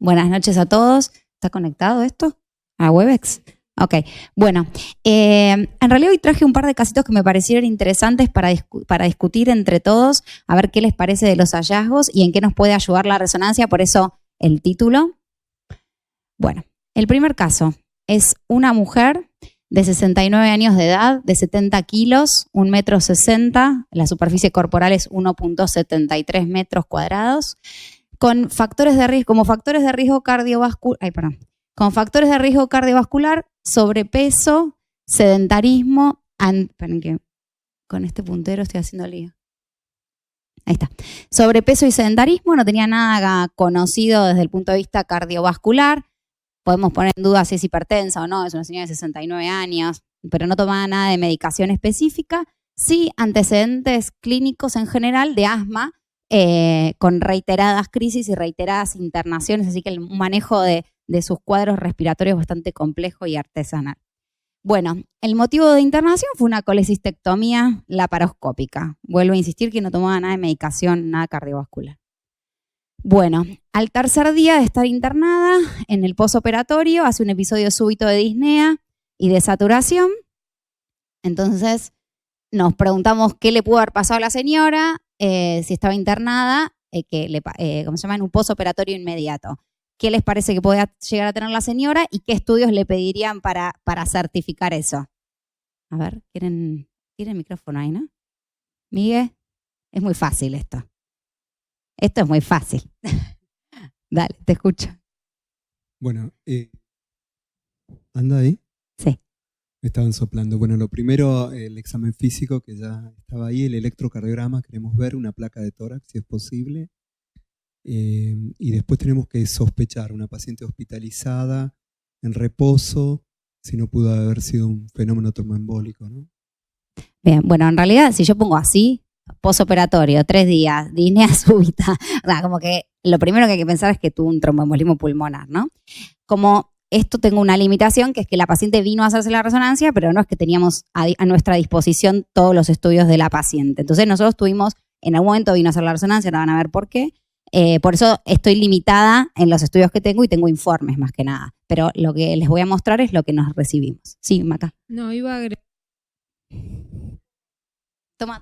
Buenas noches a todos. ¿Está conectado esto? ¿A Webex? Ok. Bueno, en realidad hoy traje un par de casitos que me parecieron interesantes para discutir entre todos, a ver qué les parece de los hallazgos y en qué nos puede ayudar la resonancia, por eso el título. Bueno, el primer caso es una mujer de 69 años de edad, de 70 kilos, 1,60 m, la superficie corporal es 1,73 metros cuadrados, con factores de riesgo, como factores de riesgo cardiovascular, con factores de riesgo cardiovascular, sobrepeso, sedentarismo, esperen que con este puntero estoy haciendo lío. Ahí está. Sobrepeso y sedentarismo, no tenía nada conocido desde el punto de vista cardiovascular. Podemos poner en duda si es hipertensa o no, es una señora de 69 años, pero no tomaba nada de medicación específica. Sí, antecedentes clínicos en general de asma, con reiteradas crisis y reiteradas internaciones, así que el manejo de sus cuadros respiratorios es bastante complejo y artesanal. Bueno, el motivo de internación fue una colecistectomía laparoscópica. Vuelvo a insistir que no tomaba nada de medicación, nada cardiovascular. Bueno, al tercer día de estar internada en el posoperatorio, hace un episodio súbito de disnea y de saturación. Entonces nos preguntamos qué le pudo haber pasado a la señora, si estaba internada, ¿cómo se llama? En un posoperatorio inmediato. ¿Qué les parece que podía llegar a tener la señora y qué estudios le pedirían para certificar eso? A ver, ¿tienen micrófono ahí, no? Miguel, es muy fácil esto. Esto es muy fácil. Dale, te escucho. Bueno, ¿anda ahí? Sí. Me estaban soplando. Bueno, lo primero, el examen físico que ya estaba ahí, el electrocardiograma, queremos ver una placa de tórax, si es posible. Y después tenemos que sospechar una paciente hospitalizada, en reposo, si no pudo haber sido un fenómeno tromboembólico, ¿no? Bien, bueno, en realidad, si yo pongo así, posoperatorio, 3 días, disnea súbita, o sea, como que lo primero que hay que pensar es que tuvo un tromboembolismo pulmonar, ¿no? Como esto tengo una limitación, que es que la paciente vino a hacerse la resonancia, pero no es que teníamos a nuestra disposición todos los estudios de la paciente. Entonces nosotros tuvimos, en algún momento vino a hacer la resonancia, no van a ver por qué. Por eso estoy limitada en los estudios que tengo y tengo informes más que nada. Pero lo que les voy a mostrar es lo que nos recibimos. Sí, Maca. No, iba a agregar. Toma.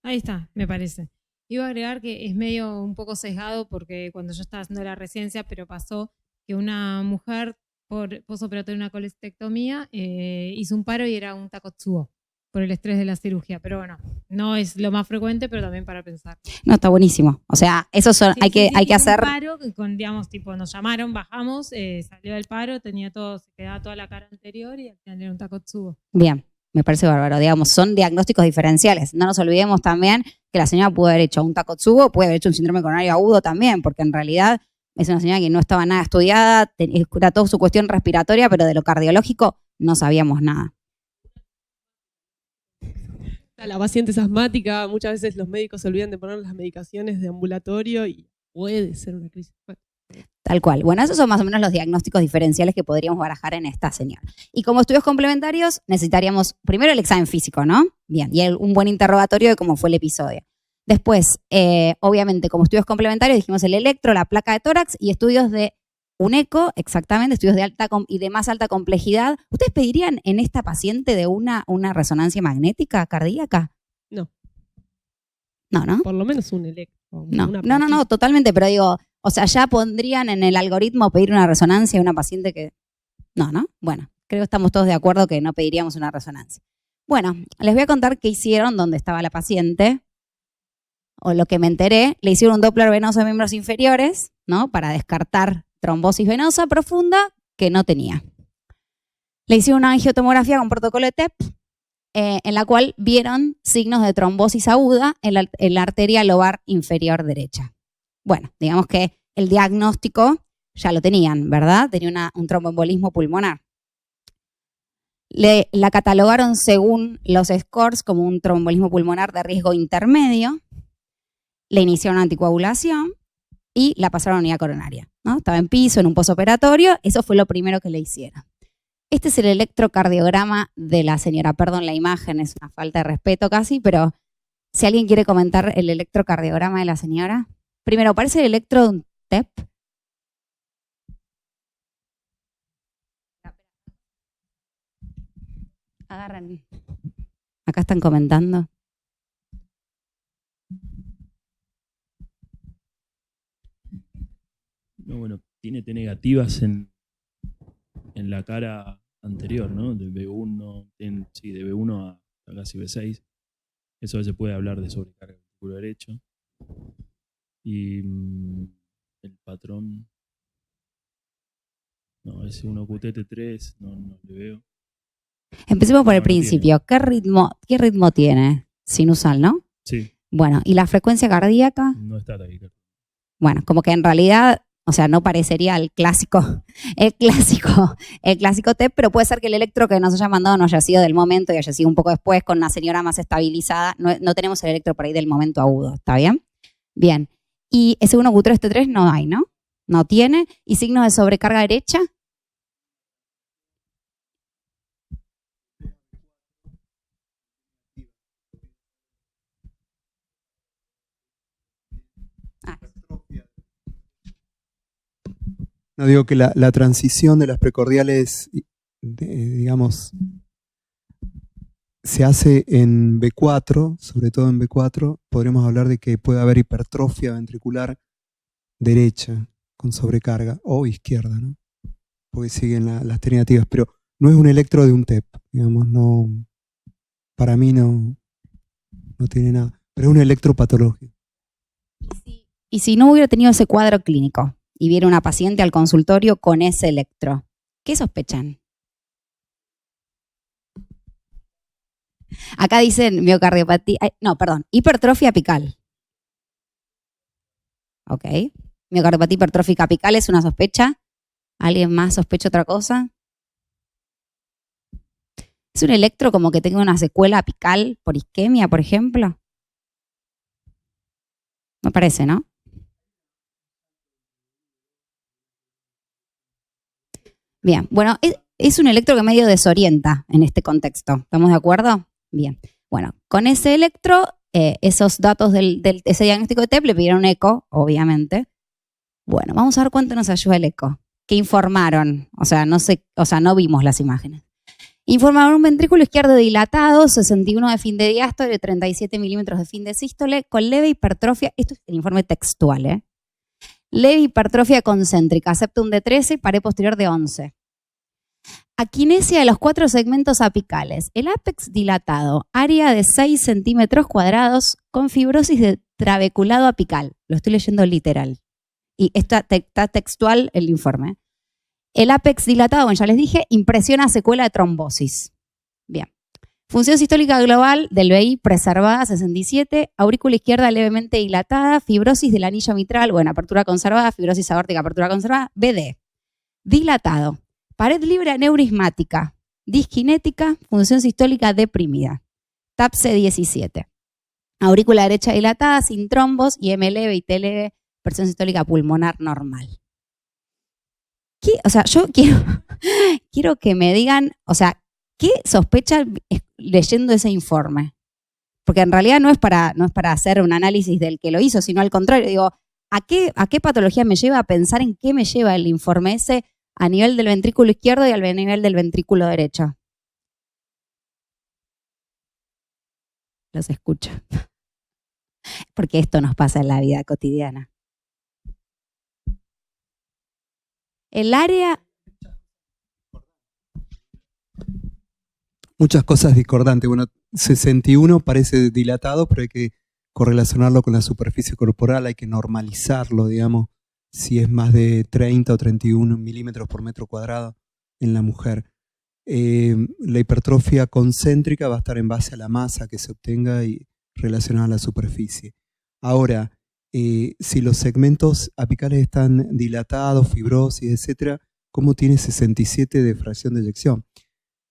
Ahí está, me parece. Iba a agregar que es medio un poco sesgado porque cuando yo estaba haciendo la residencia, pero pasó que una mujer por posoperatorio de una colecistectomía hizo un paro y era un Takotsubo por el estrés de la cirugía. Pero bueno, no es lo más frecuente, pero también para pensar. No, está buenísimo. O sea, eso son, hay que hacer. Un paro, digamos, tipo, nos llamaron, bajamos, salió del paro, tenía todo, se quedaba toda la cara anterior y al final era un Takotsubo. Bien. Me parece bárbaro, digamos, son diagnósticos diferenciales. No nos olvidemos también que la señora pudo haber hecho un Takotsubo, puede haber hecho un síndrome coronario agudo también, porque en realidad es una señora que no estaba nada estudiada, era toda su cuestión respiratoria, pero de lo cardiológico no sabíamos nada. La paciente es asmática, muchas veces los médicos se olvidan de poner las medicaciones de ambulatorio y puede ser una crisis. Tal cual. Bueno, esos son más o menos los diagnósticos diferenciales que podríamos barajar en esta señora. Y como estudios complementarios, necesitaríamos primero el examen físico, ¿no? Bien, y un buen interrogatorio de cómo fue el episodio. Después, obviamente, como estudios complementarios, dijimos el electro, la placa de tórax y estudios de un eco, exactamente, estudios de alta y de más alta complejidad. ¿Ustedes pedirían en esta paciente de una resonancia magnética cardíaca? No. No, ¿no? Por lo menos un electro. No, totalmente, pero digo, o sea, ya pondrían en el algoritmo pedir una resonancia a una paciente que... No. Bueno, creo que estamos todos de acuerdo que no pediríamos una resonancia. Bueno, les voy a contar qué hicieron donde estaba la paciente, o lo que me enteré. Le hicieron un Doppler venoso de miembros inferiores, ¿no? Para descartar trombosis venosa profunda que no tenía. Le hicieron una angiotomografía con protocolo de TEP, en la cual vieron signos de trombosis aguda en la arteria lobar inferior derecha. Bueno, digamos que el diagnóstico ya lo tenían, ¿verdad? Tenía un tromboembolismo pulmonar. La catalogaron según los scores como un tromboembolismo pulmonar de riesgo intermedio. Le iniciaron anticoagulación y la pasaron a unidad coronaria, ¿no? Estaba en piso, en un posoperatorio. Eso fue lo primero que le hicieron. Este es el electrocardiograma de la señora. Perdón, la imagen es una falta de respeto casi, pero si alguien quiere comentar el electrocardiograma de la señora. Primero, parece el electro de un TEP. Agarran. Acá están comentando. No, bueno, tiene T negativas en la cara anterior, ¿no? De B1, sí, de B1 a casi B6. Eso a veces puede hablar de sobrecarga del ventrículo derecho. Y el patrón... No, S1QTT3 no le veo. Empecemos por el No, no principio. ¿Qué ritmo tiene? Sinusal, ¿no? Sí, Bueno, ¿y la frecuencia cardíaca? no está taquicardia. Bueno, como que en realidad, o sea, no parecería el clásico TEP, pero puede ser que el electro que nos haya mandado no haya sido del momento y haya sido un poco después con una señora más estabilizada. No tenemos el electro por ahí del momento agudo, ¿está bien? Bien. Y S1Q3, T3 no hay, ¿no? No tiene. ¿Y signo de sobrecarga derecha? No digo que la transición de las precordiales, digamos, se hace en B4, sobre todo en B4, podremos hablar de que puede haber hipertrofia ventricular derecha con sobrecarga o izquierda, ¿no? Porque siguen las T negativas, pero no es un electro de un TEP, digamos, no, para mí no tiene nada, pero es un electropatológico. Y si no hubiera tenido ese cuadro clínico y viera una paciente al consultorio con ese electro, ¿qué sospechan? Acá dicen miocardiopatía, hipertrofia apical. Ok. Miocardiopatía hipertrófica apical es una sospecha. ¿Alguien más sospecha otra cosa? ¿Es un electro como que tenga una secuela apical por isquemia, por ejemplo? Me parece, ¿no? Bien, bueno, es un electro que medio desorienta en este contexto. ¿Estamos de acuerdo? Bien. Bueno, con ese electro, esos datos ese diagnóstico de TEP le pidieron un eco, obviamente. Bueno, vamos a ver cuánto nos ayuda el eco. ¿Qué informaron? No vimos las imágenes. Informaron un ventrículo izquierdo dilatado, 61 de fin de diástole, 37 milímetros de fin de sístole, con leve hipertrofia. Esto es el informe textual, ¿eh? Leve hipertrofia concéntrica, septum de 13 y pared posterior de 11. Aquinesia de los 4 segmentos apicales. El ápex dilatado, área de 6 centímetros cuadrados con fibrosis de trabeculado apical. Lo estoy leyendo literal. Y está textual el informe. El ápex dilatado, como ya les dije, impresiona secuela de trombosis. Bien. Función sistólica global del BI preservada, 67. Aurícula izquierda levemente dilatada. Fibrosis del anillo mitral, bueno, apertura conservada. Fibrosis aórtica, apertura conservada. BD. Dilatado. Pared libre aneurismática. Disquinética. Función sistólica deprimida. TAPSE 17. Aurícula derecha dilatada, sin trombos. IM leve y T leve. Presión sistólica pulmonar normal. Yo quiero que me digan, ¿qué sospechan leyendo ese informe? Porque en realidad no es para hacer un análisis del que lo hizo, sino al contrario. Digo, ¿a qué patología me lleva a pensar en qué me lleva el informe ese a nivel del ventrículo izquierdo y al nivel del ventrículo derecho? Los escucho. Porque esto nos pasa en la vida cotidiana. El área... Muchas cosas discordantes. Bueno, 61 parece dilatado, pero hay que correlacionarlo con la superficie corporal, hay que normalizarlo, digamos, si es más de 30 o 31 milímetros por metro cuadrado en la mujer. La hipertrofia concéntrica va a estar en base a la masa que se obtenga y relacionada a la superficie. Ahora, si los segmentos apicales están dilatados, fibrosis, etcétera, ¿cómo tiene 67 de fracción de eyección?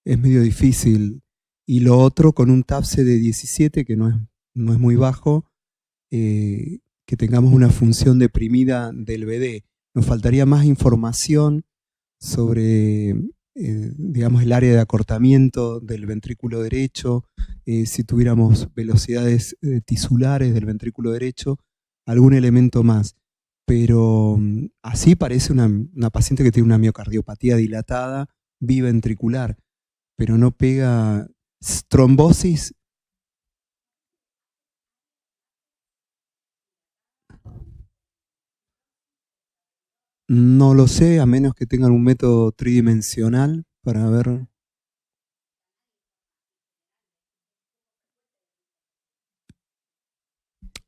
Es medio difícil. Y lo otro, con un TAPSE de 17, que no es muy bajo, que tengamos una función deprimida del BD. Nos faltaría más información sobre, digamos, el área de acortamiento del ventrículo derecho, si tuviéramos velocidades tisulares del ventrículo derecho, algún elemento más. Pero así parece una paciente que tiene una miocardiopatía dilatada biventricular, pero no pega Trombosis. No lo sé, a menos que tengan un método tridimensional para ver.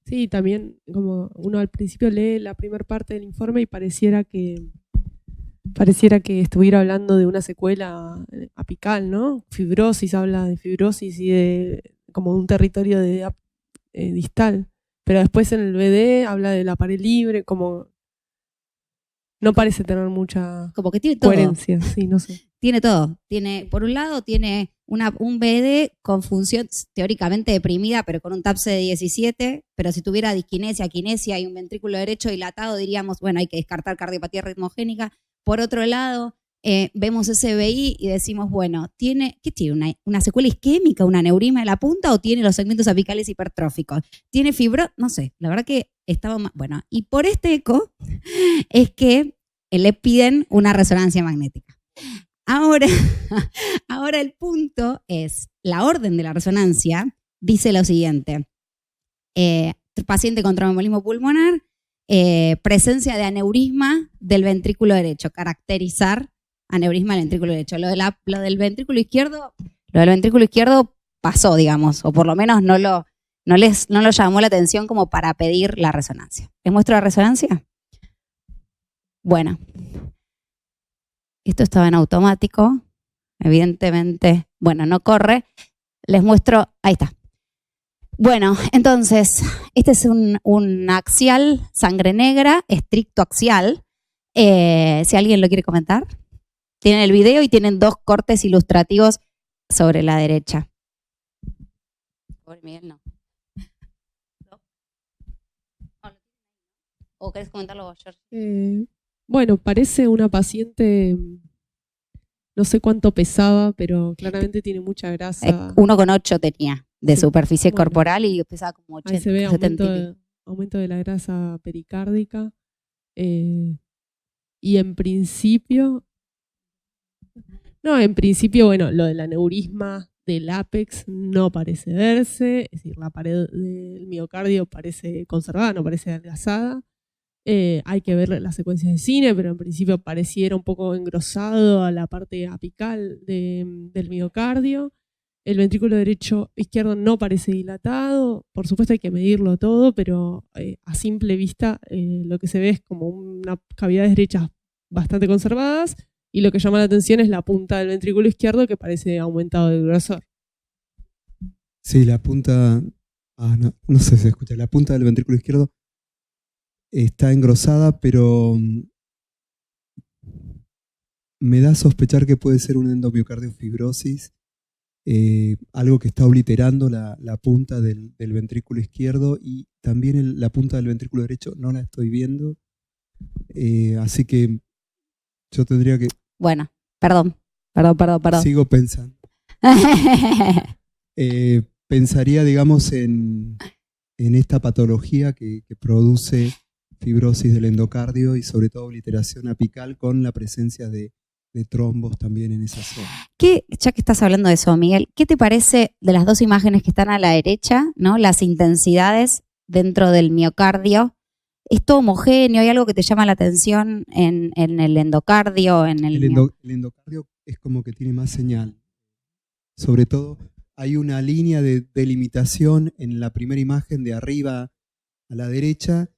Sí, también como uno al principio lee la primera parte del informe y pareciera que estuviera hablando de una secuela apical, ¿no? Fibrosis, habla de fibrosis y de como un territorio de distal. Pero después en el BD habla de la pared libre, como no parece tener mucha Como que tiene todo. coherencia, sí, no sé. Tiene todo. Tiene, por un lado, tiene un BD con función teóricamente deprimida, pero con un TAPSE de 17. Pero si tuviera disquinesia, quinesia y un ventrículo derecho dilatado, diríamos, bueno, hay que descartar cardiopatía ritmogénica. Por otro lado, vemos SBI y decimos, bueno, ¿qué tiene? ¿Una secuela isquémica, una aneurisma de la punta o tiene los segmentos apicales hipertróficos? ¿Tiene no sé, la verdad que estaba más. Bueno, y por este eco es que le piden una resonancia magnética. Ahora el punto es, la orden de la resonancia dice lo siguiente. Paciente con tromboembolismo pulmonar, presencia de aneurisma del ventrículo derecho, caracterizar aneurisma del ventrículo derecho. Lo del ventrículo izquierdo pasó, digamos, o por lo menos no lo llamó la atención como para pedir la resonancia. ¿Les muestro la resonancia? Bueno, esto estaba en automático, evidentemente, bueno, no corre. Les muestro, ahí está. Bueno, entonces, este es un axial, sangre negra, estricto axial. Si alguien lo quiere comentar. Tienen el video y tienen 2 cortes ilustrativos sobre la derecha. Pobre Miguel, no. ¿O querés comentarlo vos, George? Bueno, parece una paciente, no sé cuánto pesaba, pero claramente tiene mucha grasa. 1,8 tenía de superficie Bueno. corporal y pesaba como 80. Ahí se ve 70. aumento de la grasa pericárdica. Y en principio, bueno, lo del aneurisma del ápex no parece verse, es decir, la pared del miocardio parece conservada, no parece adelgazada. Hay que ver las secuencias de cine, pero en principio pareciera un poco engrosado a la parte apical del miocardio. El ventrículo izquierdo no parece dilatado. Por supuesto hay que medirlo todo, pero a simple vista lo que se ve es como unas cavidades derechas bastante conservadas y lo que llama la atención es la punta del ventrículo izquierdo que parece aumentado de grosor. Sí, la punta, no sé si se escucha, la punta del ventrículo izquierdo está engrosada, pero me da a sospechar que puede ser una endomiocardiofibriosis, algo que está obliterando la punta del ventrículo izquierdo y también la punta del ventrículo derecho no la estoy viendo, así que yo tendría que... Bueno, perdón. Sigo pensando. Pensaría, digamos, en esta patología que produce fibrosis del endocardio y sobre todo obliteración apical con la presencia de trombos también en esa zona. Ya que estás hablando de eso, Miguel, ¿qué te parece de las 2 imágenes que están a la derecha, ¿no? Las intensidades dentro del miocardio? ¿Es todo homogéneo? ¿Hay algo que te llama la atención en el endocardio? El endocardio es como que tiene más señal. Sobre todo hay una línea de delimitación en la primera imagen de arriba a la derecha,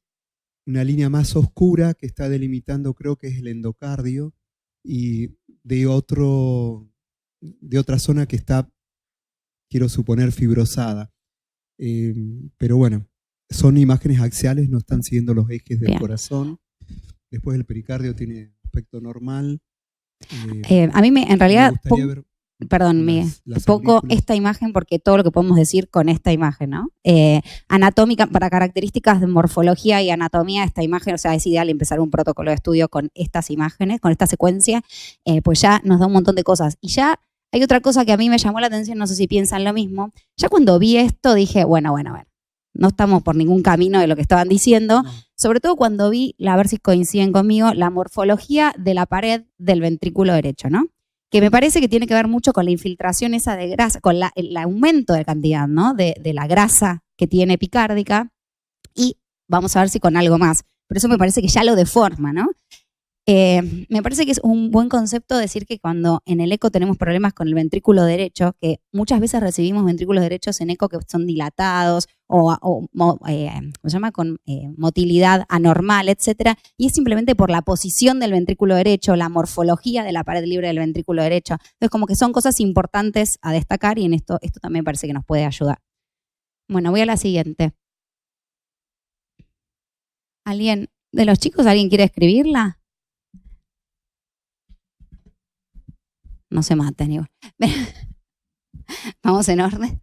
una línea más oscura que está delimitando, creo que es el endocardio, y de otra zona que está, quiero suponer, fibrosada. Pero bueno, son imágenes axiales, no están siguiendo los ejes del corazón. Después el pericardio tiene aspecto normal. A mí en realidad... Me gustaría ver Perdón, Miguel, pongo esta imagen porque todo lo que podemos decir con esta imagen, ¿no? Anatómica, para características de morfología y anatomía de esta imagen, o sea, es ideal empezar un protocolo de estudio con estas imágenes, con esta secuencia, pues ya nos da un montón de cosas. Y ya hay otra cosa que a mí me llamó la atención, no sé si piensan lo mismo. Ya cuando vi esto dije, bueno, no estamos por ningún camino de lo que estaban diciendo, sobre todo cuando vi, a ver si coinciden conmigo, la morfología de la pared del ventrículo derecho, ¿no? que me parece que tiene que ver mucho con la infiltración esa de grasa, con el aumento de cantidad, ¿no? De la grasa que tiene epicárdica, y vamos a ver si con algo más. Pero eso me parece que ya lo deforma, ¿no? Me parece que es un buen concepto decir que cuando en el eco tenemos problemas con el ventrículo derecho, que muchas veces recibimos ventrículos derechos en eco que son dilatados ¿cómo se llama? Con motilidad anormal, etcétera, y es simplemente por la posición del ventrículo derecho, la morfología de la pared libre del ventrículo derecho. Entonces, como que son cosas importantes a destacar, y en esto también me parece que nos puede ayudar. Bueno, voy a la siguiente. ¿Alguien de los chicos, alguien quiere escribirla? No se maten igual. Vamos en orden.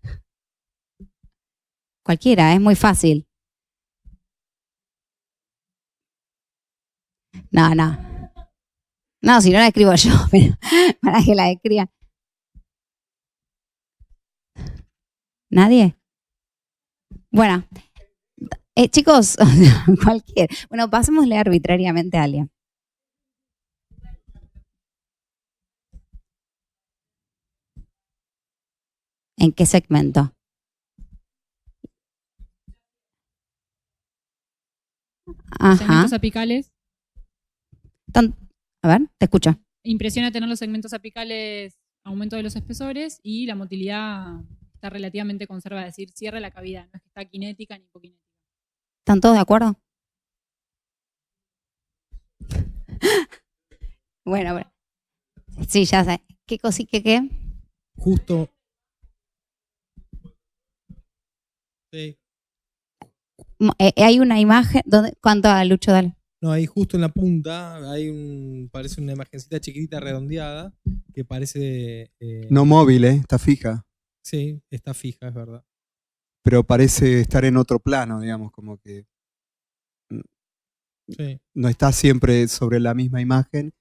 Cualquiera, es muy fácil. No. No, si no la escribo yo, pero para que la escriba. ¿Nadie? Bueno, chicos, cualquiera. Bueno, pasémosle arbitrariamente a alguien. ¿En qué segmento? Ajá. Segmentos apicales. A ver, te escucho. Impresiona tener los segmentos apicales, aumento de los espesores, y la motilidad está relativamente conservada, es decir, cierra la cavidad, no es que está kinética ni hipokinética. ¿Están todos de acuerdo? Bueno. Sí, ya sé. ¿Qué cosita qué? Justo. Sí. Hay una imagen. ¿Cuánto a Lucho? Dale. No, ahí justo en la punta parece una imagencita chiquitita redondeada que parece... No móvil, está fija. Sí, está fija, es verdad. Pero parece estar en otro plano, digamos, como que sí. No está siempre sobre la misma imagen.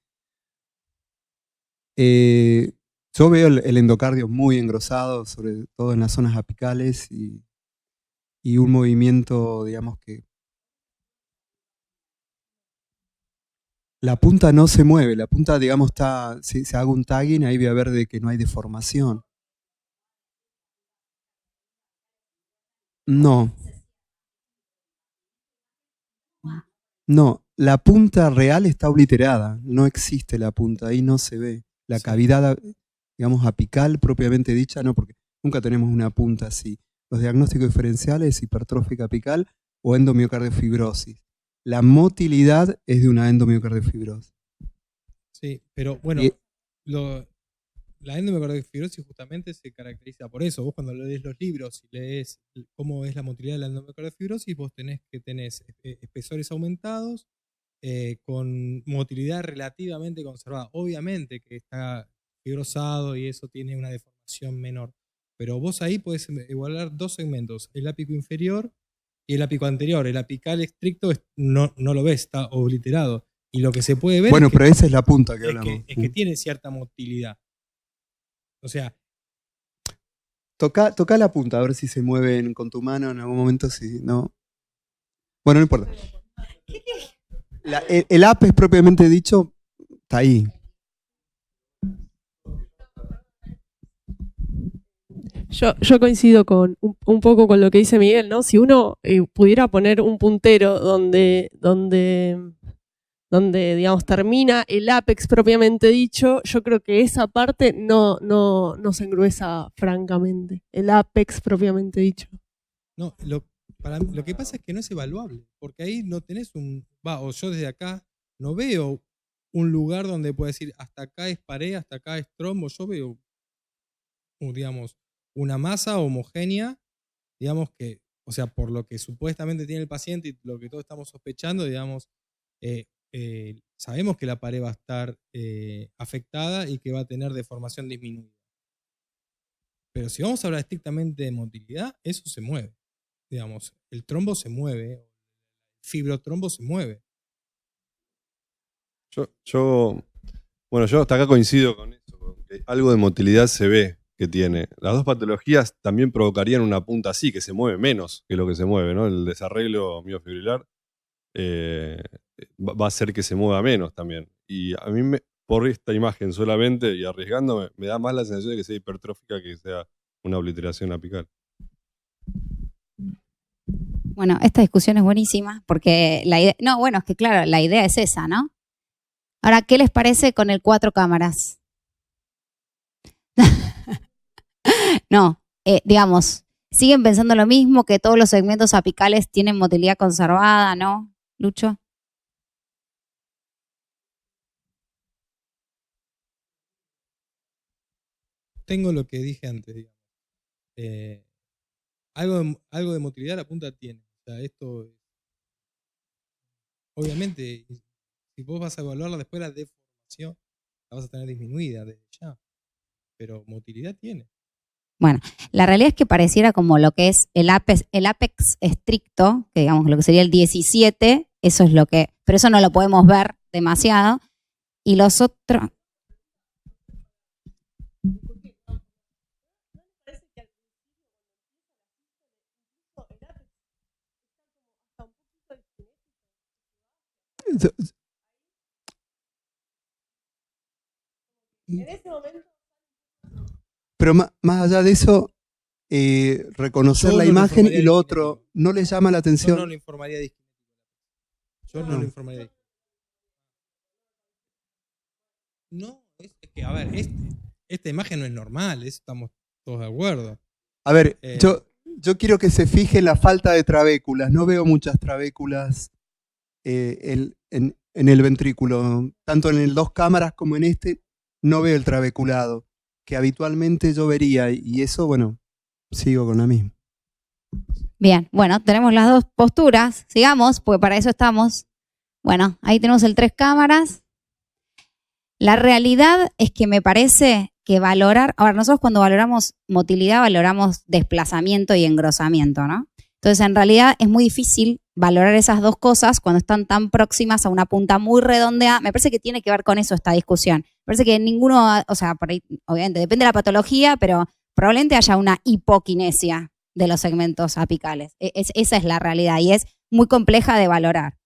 Yo veo el endocardio muy engrosado, sobre todo en las zonas apicales, y un movimiento, digamos que la punta no se mueve, la punta, digamos, está, si se haga un tagging, ahí voy a ver de que no hay deformación. No, la punta real está obliterada, no existe la punta, ahí no se ve. La cavidad, digamos, apical propiamente dicha, no, porque nunca tenemos una punta así. Los diagnósticos diferenciales, hipertrófica apical o endomiocardiofibrosis. La motilidad es de una endomiocardiofibrosis. Sí, pero bueno, la endomiocardiofibrosis justamente se caracteriza por eso. Vos cuando lees los libros y lees cómo es la motilidad de la endomiocardiofibrosis, vos tenés espesores aumentados con motilidad relativamente conservada. Obviamente que está fibrosado y eso tiene una deformación menor. Pero vos ahí podés igualar dos segmentos, el ápico inferior y el ápico anterior. El apical estricto no lo ves, está obliterado. Y lo que se puede ver bueno, pero esa es la punta que hablamos. Es que tiene cierta motilidad. O sea, toca la punta, a ver si se mueven con tu mano en algún momento, si no. Bueno, no importa. El APES propiamente dicho está ahí. Yo coincido con un poco con lo que dice Miguel, ¿no? Si uno pudiera poner un puntero donde digamos, termina el apex propiamente dicho, yo creo que esa parte no se engruesa francamente. El apex propiamente dicho. No, lo que pasa es que no es evaluable, porque ahí no tenés o yo desde acá no veo un lugar donde pueda decir hasta acá es pared, hasta acá es trombo. Yo veo, digamos, una masa homogénea, digamos que, o sea, por lo que supuestamente tiene el paciente y lo que todos estamos sospechando, digamos, sabemos que la pared va a estar afectada y que va a tener deformación disminuida. Pero si vamos a hablar estrictamente de motilidad, eso se mueve. Digamos, el trombo se mueve, el fibrotrombo se mueve. Yo hasta acá coincido con eso, porque algo de motilidad se ve que tiene. Las dos patologías también provocarían una punta así, que se mueve menos que lo que se mueve, ¿no? El desarreglo miofibrilar va a hacer que se mueva menos también. Y a mí, por esta imagen solamente y arriesgándome, me da más la sensación de que sea hipertrófica que sea una obliteración apical. Bueno, esta discusión es buenísima porque la idea, no, bueno, es que claro, la idea es esa, ¿no? Ahora, ¿qué les parece con el 4 cámaras? No, digamos, siguen pensando lo mismo, que todos los segmentos apicales tienen motilidad conservada, ¿no, Lucho? Tengo lo que dije antes, digamos. Algo de motilidad la punta tiene. O sea, esto, obviamente, si vos vas a evaluarla después de la deformación, la vas a tener disminuida desde ya. Pero motilidad tiene. Bueno, la realidad es que pareciera como lo que es el apex estricto, que digamos lo que sería el 17, eso es lo que, pero eso no lo podemos ver demasiado. Y los otros... En ese momento. Pero más allá de eso, reconocer Yo la no lo imagen informaría y lo disquinético. otro no les llama la Yo atención. no lo informaría disquinético. Yo no No. lo informaría disquinético. No, es que, a ver, esta imagen no es normal, eso estamos todos de acuerdo. A ver, Eh, yo quiero que se fije en la falta de trabéculas. No veo muchas trabéculas en el ventrículo. Tanto en el 2 cámaras como en este, no veo el trabeculado, que habitualmente yo vería. Y eso, bueno, sigo con la misma. Bien, bueno, tenemos las dos posturas, sigamos, porque para eso estamos. Bueno, ahí tenemos el 3 cámaras. La realidad es que me parece que valorar, ahora nosotros cuando valoramos motilidad valoramos desplazamiento y engrosamiento, ¿no? Entonces en realidad es muy difícil valorar esas dos cosas cuando están tan próximas a una punta muy redondeada. Me parece que tiene que ver con eso esta discusión. Me parece que ninguno, o sea, por ahí, obviamente depende de la patología, pero probablemente haya una hipoquinesia de los segmentos apicales. Esa es la realidad y es muy compleja de valorar.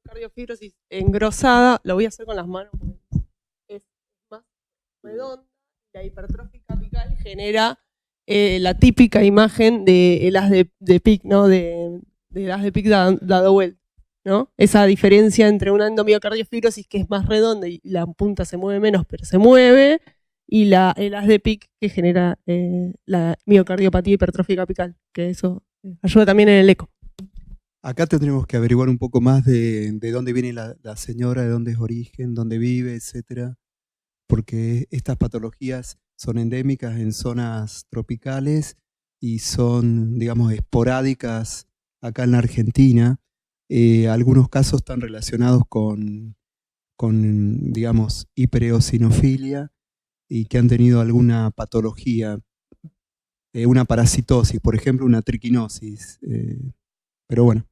Cardiofibrosis engrosada, lo voy a hacer con las manos porque es más redonda. La hipertrófica apical genera la típica imagen de el haz de Pick, ¿no? De haz de Pick dado vuelta, ¿no? Esa diferencia entre una endomiocardiofibrosis que es más redonda y la punta se mueve menos, pero se mueve, y el haz de Pick que genera la miocardiopatía hipertrófica apical, que eso ayuda también en el eco. Acá tendremos que averiguar un poco más de dónde viene la señora, de dónde es origen, dónde vive, etcétera, porque estas patologías son endémicas en zonas tropicales y son, digamos, esporádicas acá en la Argentina. Algunos casos están relacionados con digamos, hipereosinofilia y que han tenido alguna patología, una parasitosis, por ejemplo, una triquinosis. Pero bueno.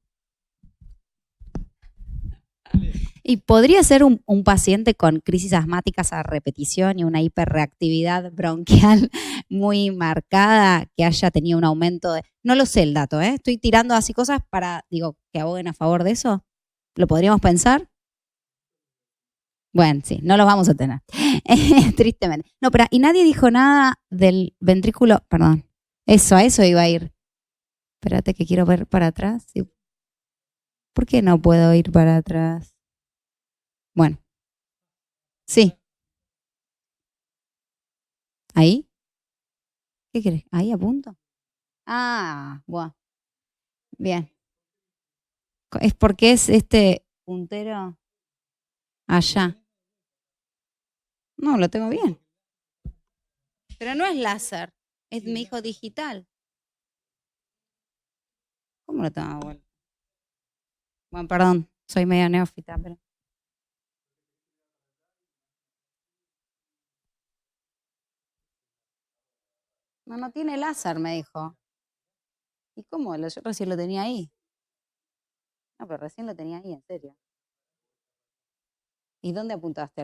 ¿Y podría ser un paciente con crisis asmáticas a repetición y una hiperreactividad bronquial muy marcada que haya tenido un aumento de... No lo sé el dato, ¿eh? Estoy tirando así cosas para, digo, que aboguen a favor de eso. ¿Lo podríamos pensar? Bueno, sí, no los vamos a tener. Tristemente. No, pero y nadie dijo nada del ventrículo... Perdón. A eso iba a ir. Espérate que quiero ver para atrás. ¿Por qué no puedo ir para atrás? Bueno, sí. ¿Ahí? ¿Qué querés? ¿Ahí apunto? Ah, bueno. Bien. Es porque es este puntero allá. No, lo tengo bien. Pero no es láser, es mi hijo digital. ¿Cómo lo tengo vuelto? Bueno, perdón, soy media neófita, pero... No tiene láser, me dijo. ¿Y cómo? Yo recién lo tenía ahí. No, pero recién lo tenía ahí, en serio. ¿Y dónde apuntaste?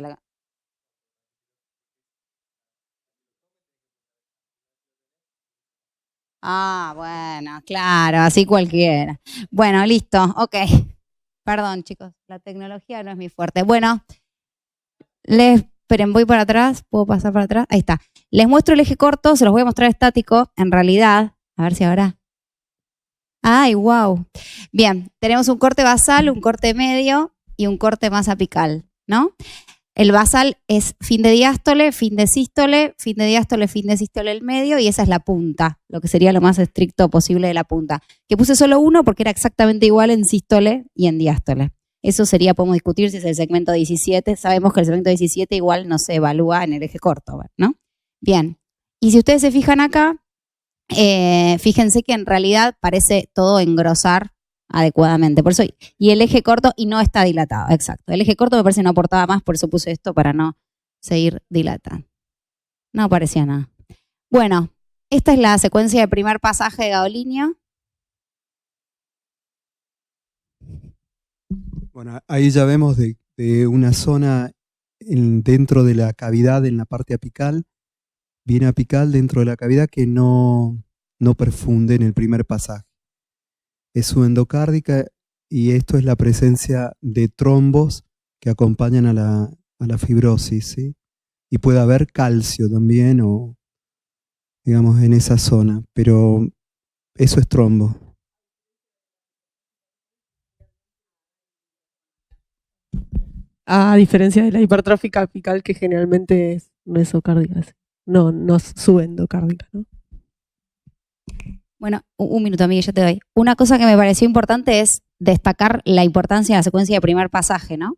Ah, bueno, claro, así cualquiera. Bueno, listo, ok. Perdón, chicos, la tecnología no es mi fuerte. Bueno, esperen, voy para atrás, ¿puedo pasar para atrás? Ahí está. Les muestro el eje corto, se los voy a mostrar estático, en realidad, a ver si ahora. ¡Ay, wow! Bien, tenemos un corte basal, un corte medio y un corte más apical, ¿no? El basal es fin de diástole, fin de sístole, fin de diástole, fin de sístole el medio, y esa es la punta, lo que sería lo más estricto posible de la punta. Que puse solo uno porque era exactamente igual en sístole y en diástole. Eso sería, podemos discutir si es el segmento 17. Sabemos que el segmento 17 igual no se evalúa en el eje corto, ¿no? Bien. Y si ustedes se fijan acá, fíjense que en realidad parece todo engrosar adecuadamente. Por eso, y el eje corto, y no está dilatado, exacto. El eje corto me parece que no aportaba más, por eso puse esto para no seguir dilatando. No aparecía nada. Bueno, esta es la secuencia de primer pasaje de gadolinio. Bueno, ahí ya vemos de una zona dentro de la cavidad, en la parte apical, bien apical dentro de la cavidad que no perfunde en el primer pasaje. Es subendocárdica y esto es la presencia de trombos que acompañan a la fibrosis, ¿sí? Y puede haber calcio también, o digamos en esa zona, pero eso es trombo. A diferencia de la hipertrófica apical, que generalmente es mesocárdica, no subendocárdica, ¿no? Bueno, un minuto, Miguel, ya te doy. Una cosa que me pareció importante es destacar la importancia de la secuencia de primer pasaje, ¿no?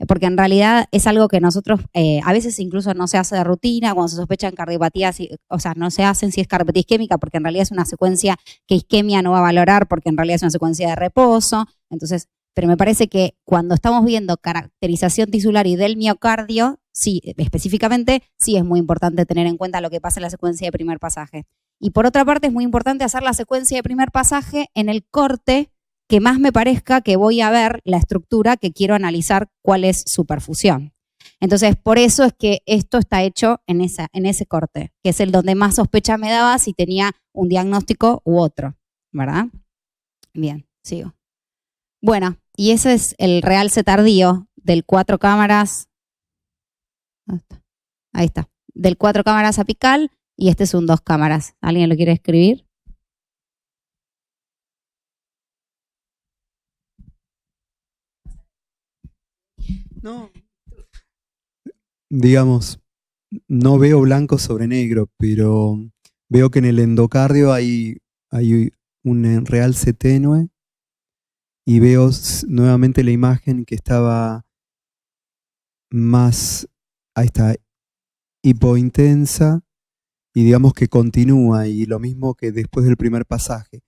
Porque en realidad es algo que nosotros, a veces incluso no se hace de rutina, cuando se sospechan cardiopatías, o sea, no se hacen si es cardiopatía isquémica, porque en realidad es una secuencia que isquemia no va a valorar, porque en realidad es una secuencia de reposo. Entonces, pero me parece que cuando estamos viendo caracterización tisular y del miocardio, sí, específicamente, sí es muy importante tener en cuenta lo que pasa en la secuencia de primer pasaje. Y por otra parte, es muy importante hacer la secuencia de primer pasaje en el corte que más me parezca que voy a ver la estructura que quiero analizar cuál es su perfusión. Entonces, por eso es que esto está hecho en ese corte, que es el donde más sospecha me daba si tenía un diagnóstico u otro, ¿verdad? Bien, sigo. Bueno, y ese es el realce tardío del 4 cámaras. Ahí está. Del 4 cámaras apical. Y este es un 2 cámaras. ¿Alguien lo quiere escribir? No. Digamos, no veo blanco sobre negro, pero veo que en el endocardio hay un realce tenue y veo nuevamente la imagen que estaba más, ahí está, hipointensa. Y digamos que continúa, y lo mismo que después del primer pasaje,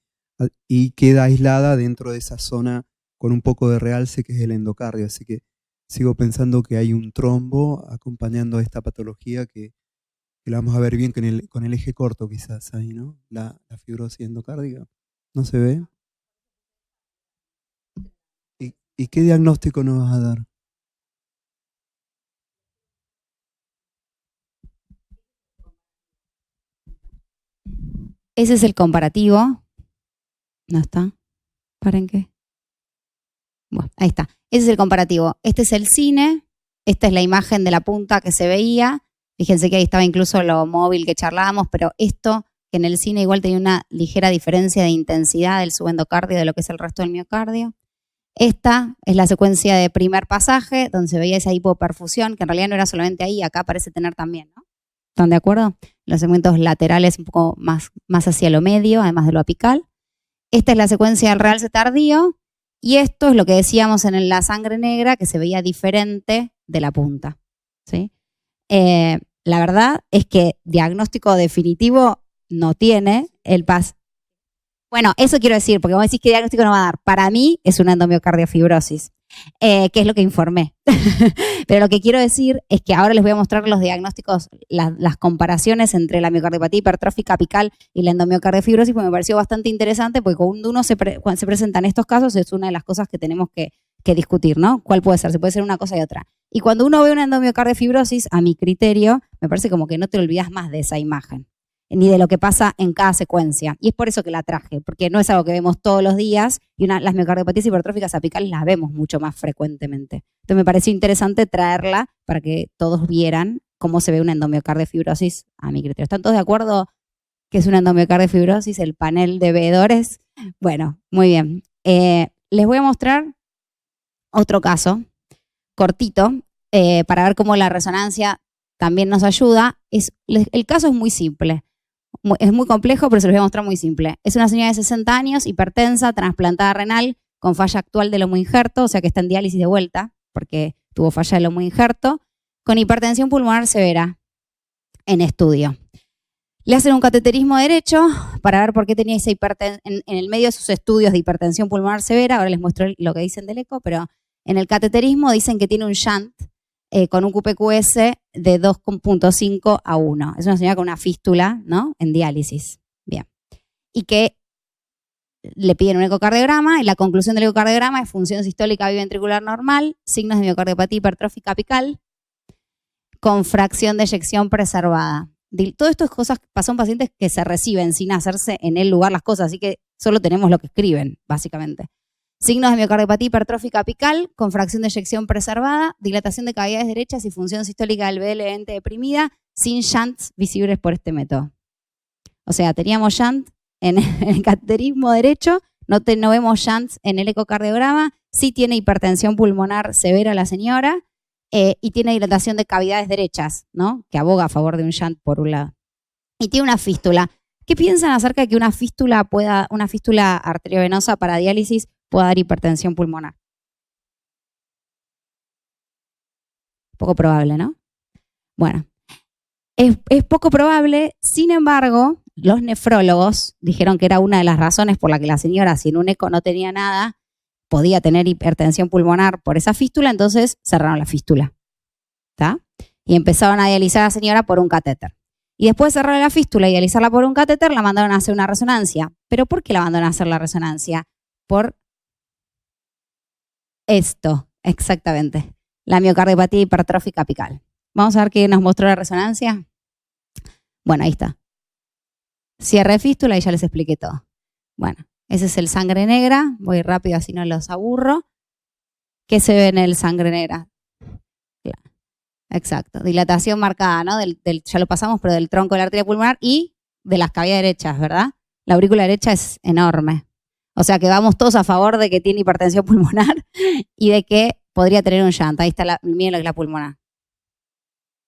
y queda aislada dentro de esa zona con un poco de realce que es el endocardio. Así que sigo pensando que hay un trombo acompañando a esta patología que la vamos a ver bien con el eje corto quizás ahí, ¿no? La fibrosis endocárdica. ¿No se ve? ¿Y qué diagnóstico nos vas a dar? Ese es el comparativo. ¿No está? ¿Paren qué? Bueno, ahí está. Ese es el comparativo. Este es el cine. Esta es la imagen de la punta que se veía. Fíjense que ahí estaba incluso lo móvil que charlábamos, pero esto que en el cine igual tenía una ligera diferencia de intensidad del subendocardio de lo que es el resto del miocardio. Esta es la secuencia de primer pasaje, donde se veía esa hipoperfusión, que en realidad no era solamente ahí, acá parece tener también, ¿no? ¿Están de acuerdo? Los segmentos laterales un poco más hacia lo medio, además de lo apical. Esta es la secuencia del realce tardío, y esto es lo que decíamos en la sangre negra, que se veía diferente de la punta, ¿sí? La verdad es que diagnóstico definitivo no tiene el PAS. Bueno, eso quiero decir, porque vos decís que diagnóstico no va a dar. Para mí es una endomiocardiofibriosis, que es lo que informé. Pero lo que quiero decir es que ahora les voy a mostrar los diagnósticos, las comparaciones entre la miocardiopatía hipertrófica apical y la endomiocardiofibriosis, porque me pareció bastante interesante, porque cuando uno cuando se presentan estos casos es una de las cosas que tenemos que discutir, ¿no? ¿Cuál puede ser? Se puede ser una cosa y otra. Y cuando uno ve una endomiocardiofibriosis, a mi criterio, me parece como que no te olvidas más de esa imagen. ni de lo que pasa en cada secuencia. Y es por eso que la traje, porque no es algo que vemos todos los días y las miocardiopatías hipertróficas apicales las vemos mucho más frecuentemente. Entonces me pareció interesante traerla para que todos vieran cómo se ve una endomiocardofibrosis a mi criterio. ¿Están todos de acuerdo que es una endomiocardofibrosis, el panel de veedores? Bueno, muy bien. Les voy a mostrar otro caso cortito para ver cómo la resonancia también nos ayuda. El caso es muy simple. Es muy complejo, pero se los voy a mostrar muy simple. Es una señora de 60 años, hipertensa, trasplantada renal, con falla actual del homoinjerto, o sea que está en diálisis de vuelta, porque tuvo falla del homoinjerto, con hipertensión pulmonar severa en estudio. Le hacen un cateterismo derecho para ver por qué tenía esa hipertensión en el medio de sus estudios de hipertensión pulmonar severa. Ahora les muestro lo que dicen del eco, pero en el cateterismo dicen que tiene un shunt con un QPQS de 2.5 a 1. Es una señora con una fístula, ¿no? En diálisis. Bien. Y que le piden un ecocardiograma y la conclusión del ecocardiograma es función sistólica biventricular normal, signos de miocardiopatía hipertrófica apical, con fracción de eyección preservada. Todo esto es cosas que pasan pacientes que se reciben sin hacerse en el lugar las cosas, así que solo tenemos lo que escriben, básicamente. Signos de miocardiopatía hipertrófica apical con fracción de eyección preservada, dilatación de cavidades derechas y función sistólica del BL ente deprimida, sin shunts visibles por este método. O sea, teníamos shunt en el cateterismo derecho, no vemos shunts en el ecocardiograma, sí tiene hipertensión pulmonar severa la señora y tiene dilatación de cavidades derechas, ¿no? Que aboga a favor de un shunt por un lado. Y tiene una fístula. ¿Qué piensan acerca de que una fístula arteriovenosa para diálisis pueda dar hipertensión pulmonar? Poco probable, ¿no? Bueno, es poco probable, sin embargo, los nefrólogos dijeron que era una de las razones por la que la señora, si en un eco no tenía nada, podía tener hipertensión pulmonar por esa fístula, entonces cerraron la fístula. ¿Está? Y empezaron a dializar a la señora por un catéter. Y después de cerrar la fístula y dializarla por un catéter, la mandaron a hacer una resonancia. ¿Pero por qué la mandaron a hacer la resonancia? Por esto, exactamente. La miocardiopatía hipertrófica apical. Vamos a ver qué nos mostró la resonancia. Bueno, ahí está. Cierre de fístula y ya les expliqué todo. Bueno, ese es el sangre negra. Voy rápido así no los aburro. ¿Qué se ve en el sangre negra? Exacto. Dilatación marcada, ¿no? Ya lo pasamos, pero del tronco de la arteria pulmonar y de las cavidades derechas, ¿verdad? La aurícula derecha es enorme. O sea que vamos todos a favor de que tiene hipertensión pulmonar y de que podría tener un shunt. Ahí está, miren lo que es la pulmonar.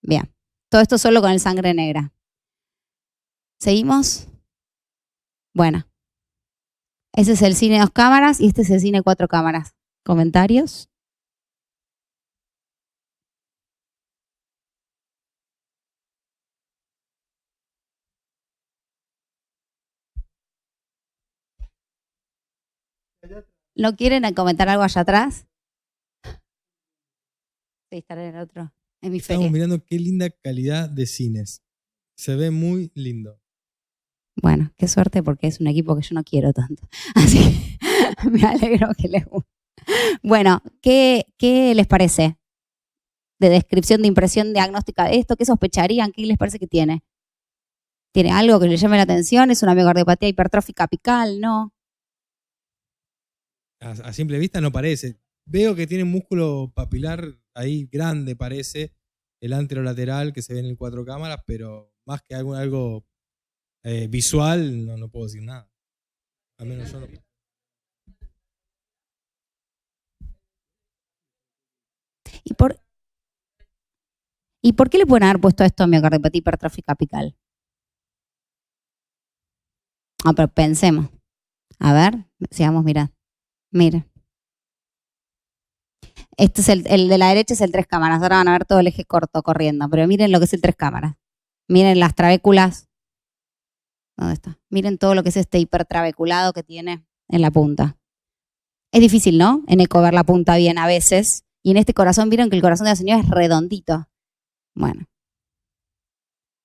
Bien. Todo esto solo con el sangre negra. ¿Seguimos? Bueno. Ese es el cine 2 cámaras y este es el cine 4 cámaras. ¿Comentarios? ¿No quieren comentar algo allá atrás? Sí, estaré en el otro hemisferio. Estamos mirando qué linda calidad de cines. Se ve muy lindo. Bueno, qué suerte porque es un equipo que yo no quiero tanto. Así que me alegro que les guste. Bueno, ¿qué les parece? De descripción, de impresión diagnóstica de esto, ¿qué sospecharían? ¿Qué les parece que tiene? ¿Tiene algo que les llame la atención? ¿Es una miocardiopatía hipertrófica apical? ¿No? A simple vista no parece. Veo que tiene músculo papilar ahí grande, parece, el anterolateral que se ve en el 4 cámaras, pero más que algo visual no puedo decir nada. Al menos yo no. ¿Y por qué le pueden haber puesto esto a miocardiopatía hipertrófica apical? Pero pensemos. A ver, sigamos mirando. Mira. Este es el de la derecha, es el 3 cámaras. Ahora van a ver todo el eje corto corriendo. Pero miren lo que es el 3 cámaras. Miren las trabéculas. ¿Dónde está? Miren todo lo que es este hipertrabeculado que tiene en la punta. Es difícil, ¿no? En eco ver la punta bien a veces. Y en este corazón, vieron que el corazón de la señora es redondito. Bueno.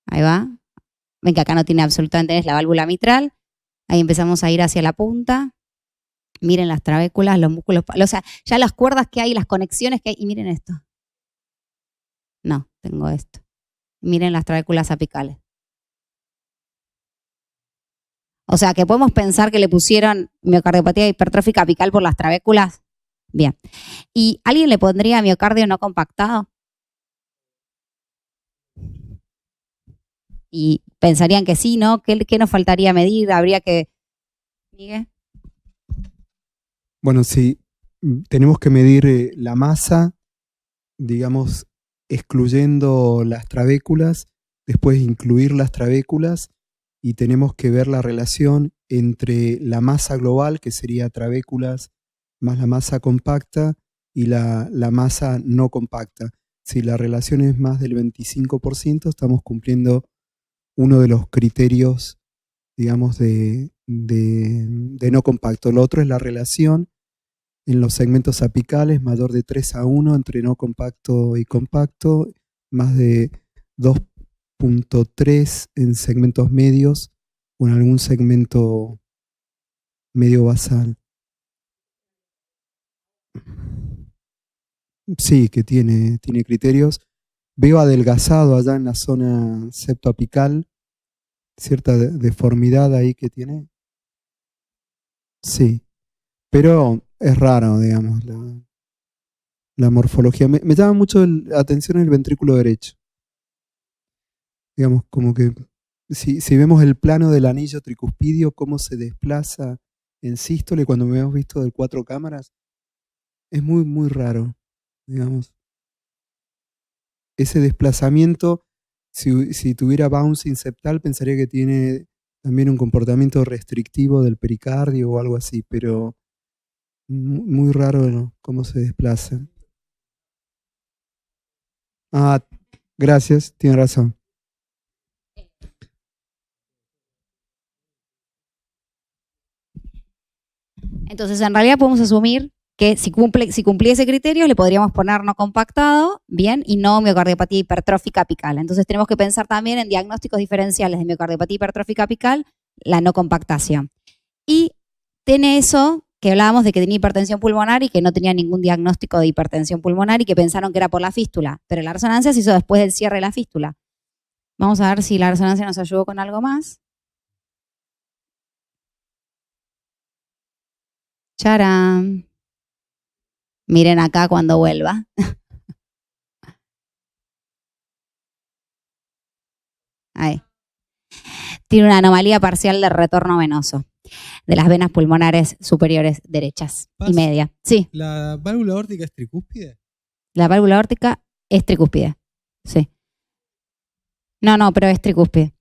Ahí va. Ven que acá no tiene absolutamente nada, es la válvula mitral. Ahí empezamos a ir hacia la punta. Miren las trabéculas, los músculos, o sea, ya las cuerdas que hay, las conexiones que hay. Y miren esto. No, tengo esto. Miren las trabéculas apicales. O sea, que podemos pensar que le pusieron miocardiopatía hipertrófica apical por las trabéculas. Bien. ¿Y alguien le pondría miocardio no compactado? Y pensarían que sí, ¿no? ¿Qué nos faltaría medir? Habría que... ¿Miguel? Bueno, sí, tenemos que medir la masa, digamos, excluyendo las trabéculas, después incluir las trabéculas y tenemos que ver la relación entre la masa global, que sería trabéculas, más la masa compacta y la masa no compacta. Si la relación es más del 25%, estamos cumpliendo uno de los criterios, digamos, de no compacto. Lo otro es la relación en los segmentos apicales mayor de 3:1 entre no compacto y compacto, más de 2.3 en segmentos medios o en algún segmento medio basal. Sí, que tiene criterios. Veo adelgazado allá en la zona septoapical, cierta deformidad ahí que tiene. Sí, pero es raro, digamos, la morfología. Me llama mucho la atención el ventrículo derecho. Digamos, como que si vemos el plano del anillo tricuspidio, cómo se desplaza en sístole cuando me hemos visto de 4 cámaras, es muy, muy raro, digamos. Ese desplazamiento, si tuviera bouncing septal, pensaría que tiene también un comportamiento restrictivo del pericardio o algo así, pero muy raro, ¿no?, cómo se desplaza. Ah, gracias, tiene razón. Entonces, en realidad podemos asumir que si cumplía ese criterio, le podríamos poner no compactado, bien, y no miocardiopatía hipertrófica apical. Entonces, tenemos que pensar también en diagnósticos diferenciales de miocardiopatía hipertrófica apical, la no compactación. Y tiene eso que hablábamos de que tenía hipertensión pulmonar y que no tenía ningún diagnóstico de hipertensión pulmonar y que pensaron que era por la fístula, pero la resonancia se hizo después del cierre de la fístula. Vamos a ver si la resonancia nos ayudó con algo más. ¡Charán! Miren acá cuando vuelva. Ahí. Tiene una anomalía parcial de retorno venoso de las venas pulmonares superiores derechas y media. Sí. ¿La válvula aórtica es tricúspide? La válvula aórtica es tricúspide. Sí. No, pero es tricúspide.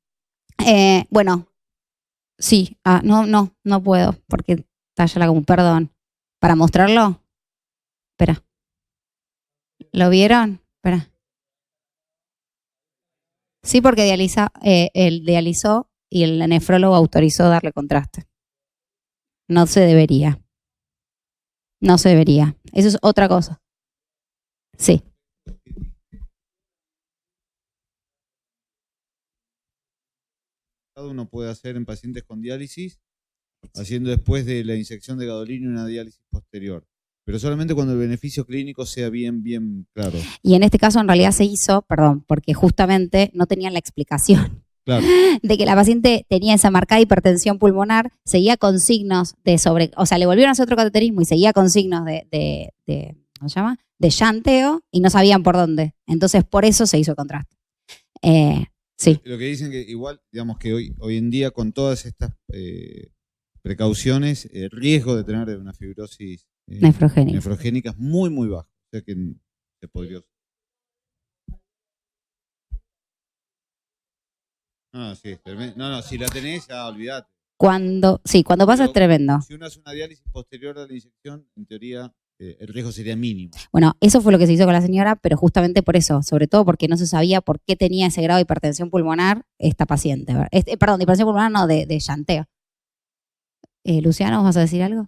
Bueno, sí. No puedo porque tállala como perdón. ¿Para mostrarlo? Espera. ¿Lo vieron? Espera. Sí, porque él dializó y el nefrólogo autorizó darle contraste. No se debería. No se debería. Eso es otra cosa. Sí. Uno puede hacer en pacientes con diálisis, haciendo después de la inyección de gadolinium una diálisis posterior. Pero solamente cuando el beneficio clínico sea bien claro. Y en este caso en realidad se hizo, porque justamente no tenían la explicación. Claro. De que la paciente tenía esa marcada hipertensión pulmonar, seguía con signos o sea, le volvieron a hacer otro cateterismo y seguía con signos ¿cómo se llama? De llanteo y no sabían por dónde. Entonces, por eso se hizo el contraste. Sí. Lo que dicen que igual, digamos que hoy en día con todas estas precauciones, el riesgo de tener una fibrosis nefrogénica es muy, muy bajo. O sea que se podría... si la tenés, ya olvidate. Cuando pasa es tremendo. Si uno hace una diálisis posterior a la inyección, en teoría el riesgo sería mínimo. Bueno, eso fue lo que se hizo con la señora, pero justamente por eso, sobre todo porque no se sabía por qué tenía ese grado de hipertensión pulmonar esta paciente. Perdón, de hipertensión pulmonar no, de llanteo. Luciano, ¿vas a decir algo?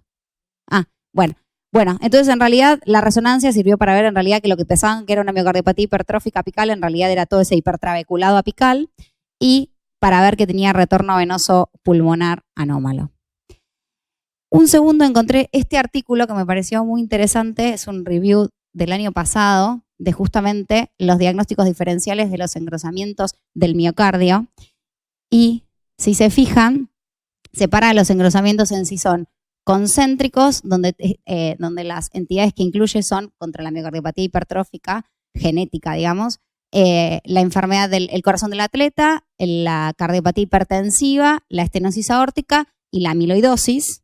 Bueno, entonces en realidad la resonancia sirvió para ver en realidad que lo que pensaban que era una miocardiopatía hipertrófica apical en realidad era todo ese hipertrabeculado apical y para ver que tenía retorno venoso pulmonar anómalo. Un segundo encontré este artículo que me pareció muy interesante, es un review del año pasado de justamente los diagnósticos diferenciales de los engrosamientos del miocardio y si se fijan, separa los engrosamientos en sí son concéntricos, donde las entidades que incluye son contra la miocardiopatía hipertrófica, genética, digamos, la enfermedad del corazón del atleta, la cardiopatía hipertensiva, la estenosis aórtica y la amiloidosis,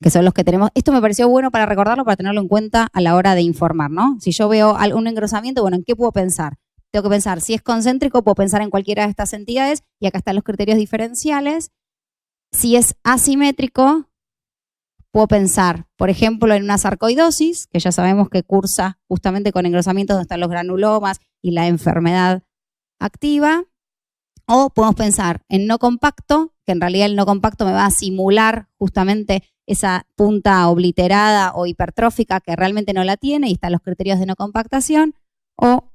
que son los que tenemos. Esto me pareció bueno para recordarlo, para tenerlo en cuenta a la hora de informar, ¿no? Si yo veo algún engrosamiento, bueno, ¿en qué puedo pensar? Tengo que pensar, si es concéntrico, puedo pensar en cualquiera de estas entidades, y acá están los criterios diferenciales. Si es asimétrico, puedo pensar, por ejemplo, en una sarcoidosis, que ya sabemos que cursa justamente con engrosamientos donde están los granulomas y la enfermedad activa. O podemos pensar en no compacto, que en realidad el no compacto me va a simular justamente esa punta obliterada o hipertrófica que realmente no la tiene y están los criterios de no compactación. O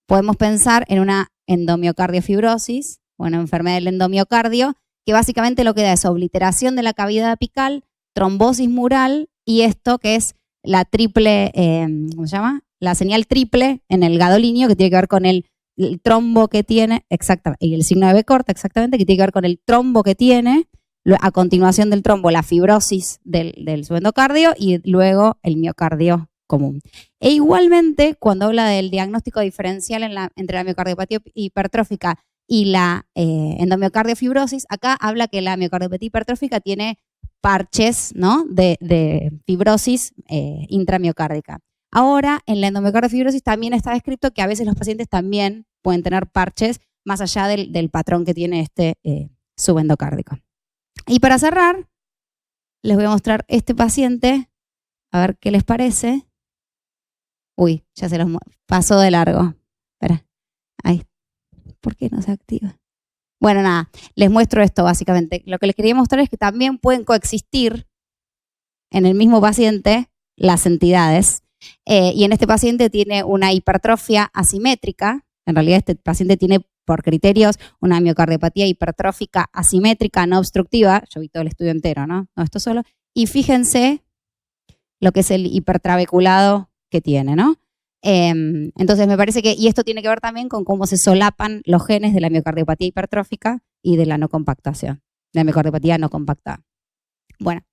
podemos pensar en una endomiocardiofibrosís o una enfermedad del endomiocardio, que básicamente lo que da es obliteración de la cavidad apical, trombosis mural y esto que es la triple, ¿cómo se llama? La señal triple en el gadolinio, que tiene que ver con el trombo que tiene, exactamente, y el signo de B corta, exactamente, que tiene que ver con el trombo que tiene, a continuación del trombo la fibrosis del subendocardio y luego el miocardio común. E igualmente, cuando habla del diagnóstico diferencial entre la miocardiopatía hipertrófica y la endomiocardiofibrosís, acá habla que la miocardiopatía hipertrófica tiene parches, ¿no?, de fibrosis intramiocárdica. Ahora, en la endomiocardiofibrosís también está descrito que a veces los pacientes también pueden tener parches más allá del patrón que tiene este subendocárdico. Y para cerrar, les voy a mostrar este paciente, a ver qué les parece. Uy, ya se los pasó de largo. Espera, ahí. ¿Por qué no se activa? Bueno, nada, les muestro esto básicamente. Lo que les quería mostrar es que también pueden coexistir en el mismo paciente las entidades. Y en este paciente tiene una hipertrofia asimétrica. En realidad este paciente tiene por criterios una miocardiopatía hipertrófica asimétrica no obstructiva. Yo vi todo el estudio entero, ¿no? No esto solo. Y fíjense lo que es el hipertrabeculado que tiene, ¿no? Entonces me parece que, y esto tiene que ver también con cómo se solapan los genes de la miocardiopatía hipertrófica y de la no compactación, de la miocardiopatía no compactada. Bueno,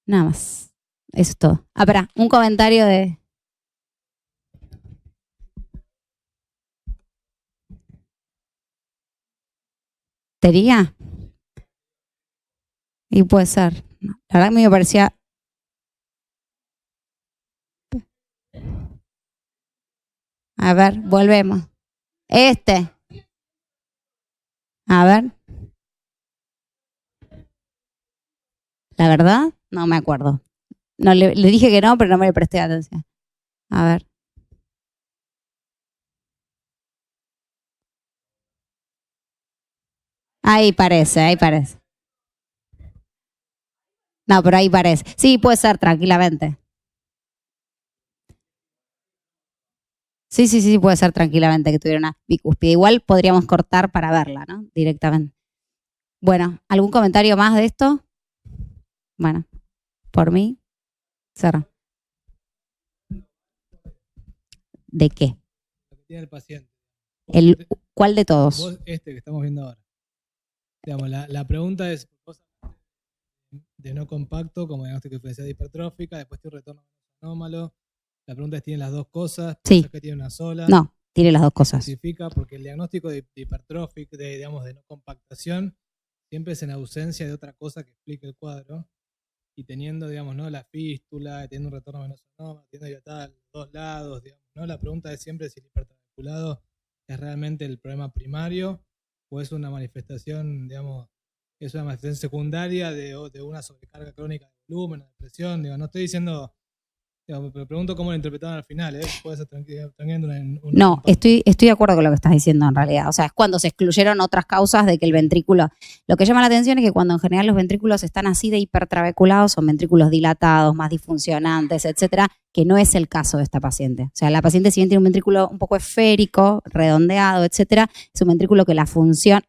nada más. Eso es todo. Ah, espera, un comentario de... ¿Tería? Y puede ser. La verdad que a mí me parecía... A ver, volvemos. A ver. La verdad, no me acuerdo. No, le dije que no, pero no me le presté atención. A ver. Ahí parece, ahí parece. No, pero ahí parece. Sí, puede ser, tranquilamente. Sí, puede ser tranquilamente que tuviera una bicúspide. Igual podríamos cortar para verla, ¿no? Directamente. Bueno, ¿algún comentario más de esto? Bueno, por mí, cerro. ¿De qué? Lo que tiene el paciente. ¿Cuál de todos? Vos, que estamos viendo ahora. Digamos, la pregunta es de no compacto, como diagnóstico diferencial hipertrófica, después tiene un retorno anómalo. La pregunta es, ¿tiene las dos cosas? Sí. ¿Que tiene una sola? No, tiene las dos cosas. Especifica, porque el diagnóstico de hipertrófico, de no compactación, siempre es en ausencia de otra cosa que explique el cuadro. Y teniendo, digamos, ¿no?, la fístula, teniendo un retorno venoso anómalo, teniendo dilatada los dos lados, digamos, ¿no? La pregunta es siempre si el hipertrabeculado es realmente el problema primario o es una manifestación, digamos, es una manifestación secundaria de una sobrecarga crónica de volumen, de presión. Digo, no estoy diciendo, digamos, pero pregunto cómo lo interpretaron al final, puede ser No, estoy de acuerdo con lo que estás diciendo en realidad. O sea, es cuando se excluyeron otras causas de que el ventrículo... Lo que llama la atención es que cuando en general los ventrículos están así de hipertrabeculados, son ventrículos dilatados, más disfuncionantes, etcétera, que no es el caso de esta paciente. O sea, la paciente, si bien tiene un ventrículo un poco esférico, redondeado, etcétera, es un ventrículo que la fracción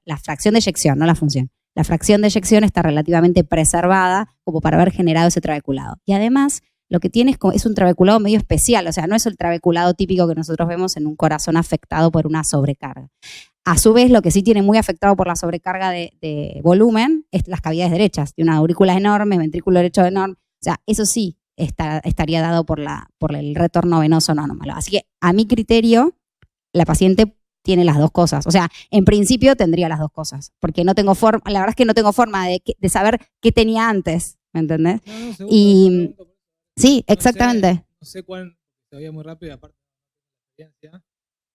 de eyección, no la función, la fracción de eyección está relativamente preservada como para haber generado ese trabeculado. Y además, lo que tiene es un trabeculado medio especial, o sea, no es el trabeculado típico que nosotros vemos en un corazón afectado por una sobrecarga. A su vez, lo que sí tiene muy afectado por la sobrecarga de volumen es las cavidades derechas. Tiene una aurícula enorme, ventrículo derecho enorme. O sea, eso sí estaría dado por el retorno venoso no anómalo. Así que, a mi criterio, la paciente tiene las dos cosas. O sea, en principio tendría las dos cosas. Porque no tengo forma, la verdad es que no tengo forma de saber qué tenía antes. ¿Me entendés? No, seguro, Y sí, exactamente. No sé cuán, todavía muy rápido, aparte de la experiencia,